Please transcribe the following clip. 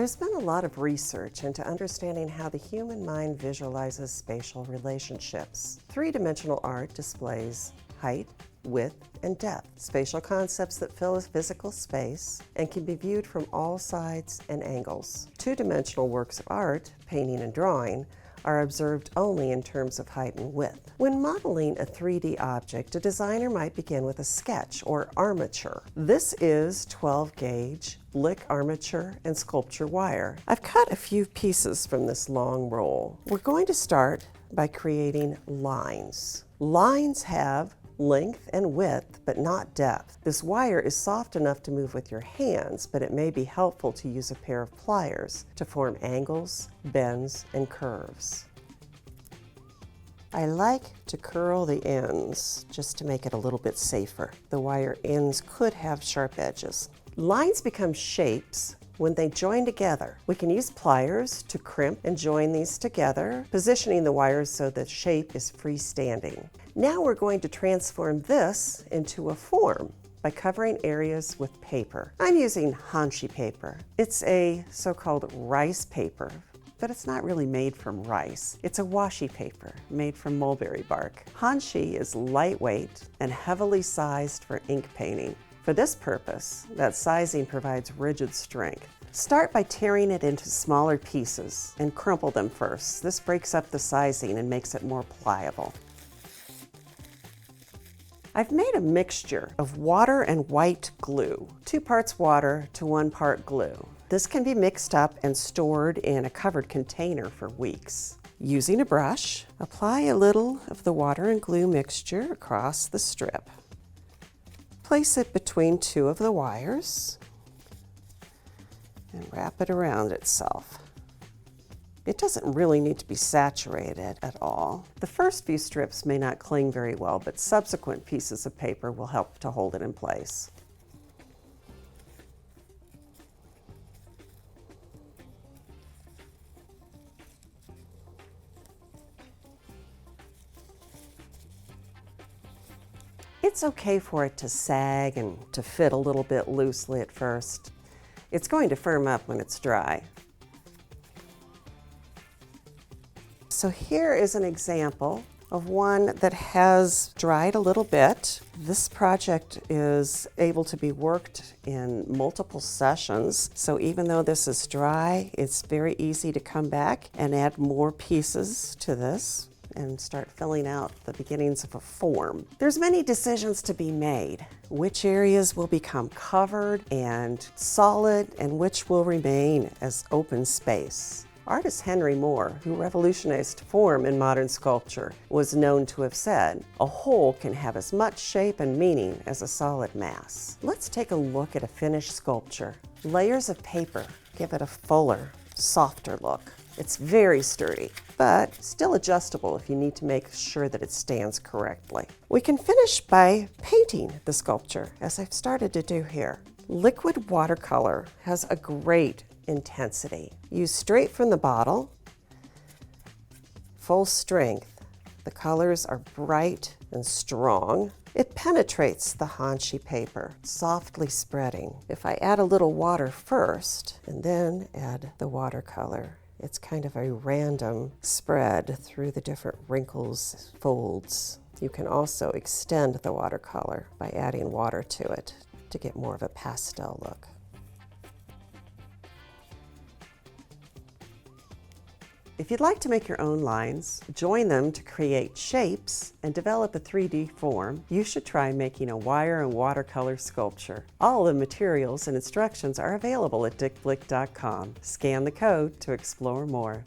There's been a lot of research into understanding how the human mind visualizes spatial relationships. Three-dimensional art displays height, width, and depth, spatial concepts that fill a physical space and can be viewed from all sides and angles. Two-dimensional works of art, painting and drawing, are observed only in terms of height and width. When modeling a 3D object, a designer might begin with a sketch or armature. This is 12-gauge Lick armature and sculpture wire. I've cut a few pieces from this long roll. We're going to start by creating lines. Lines have length and width, but not depth. This wire is soft enough to move with your hands, but it may be helpful to use a pair of pliers to form angles, bends, and curves. I like to curl the ends just to make it a little bit safer. The wire ends could have sharp edges. Lines become shapes when they join together. We can use pliers to crimp and join these together, positioning the wires so the shape is freestanding. Now we're going to transform this into a form by covering areas with paper. I'm using Hanshi paper. It's a so-called rice paper, but it's not really made from rice. It's a washi paper made from mulberry bark. Hanshi is lightweight and heavily sized for ink painting. For this purpose, that sizing provides rigid strength. Start by tearing it into smaller pieces and crumple them first. This breaks up the sizing and makes it more pliable. I've made a mixture of water and white glue, 2 parts water to 1 part glue. This can be mixed up and stored in a covered container for weeks. Using a brush, apply a little of the water and glue mixture across the strip. Place it between 2 of the wires and wrap it around itself. It doesn't really need to be saturated at all. The first few strips may not cling very well, but subsequent pieces of paper will help to hold it in place. It's okay for it to sag and to fit a little bit loosely at first. It's going to firm up when it's dry. So here is an example of one that has dried a little bit. This project is able to be worked in multiple sessions. So even though this is dry, it's very easy to come back and add more pieces to this and start filling out the beginnings of a form. There's many decisions to be made. Which areas will become covered and solid and which will remain as open space. Artist Henry Moore, who revolutionized form in modern sculpture, was known to have said, "A whole can have as much shape and meaning as a solid mass." Let's take a look at a finished sculpture. Layers of paper give it a fuller, softer look. It's very sturdy, but still adjustable if you need to make sure that it stands correctly. We can finish by painting the sculpture, as I've started to do here. Liquid watercolor has a great intensity. Use straight from the bottle, full strength. The colors are bright and strong. It penetrates the Hanshi paper, softly spreading. If I add a little water first and then add the watercolor, it's kind of a random spread through the different wrinkles, folds. You can also extend the watercolor by adding water to it to get more of a pastel look. If you'd like to make your own lines, join them to create shapes, and develop a 3D form, you should try making a wire and watercolor sculpture. All the materials and instructions are available at dickblick.com. Scan the code to explore more.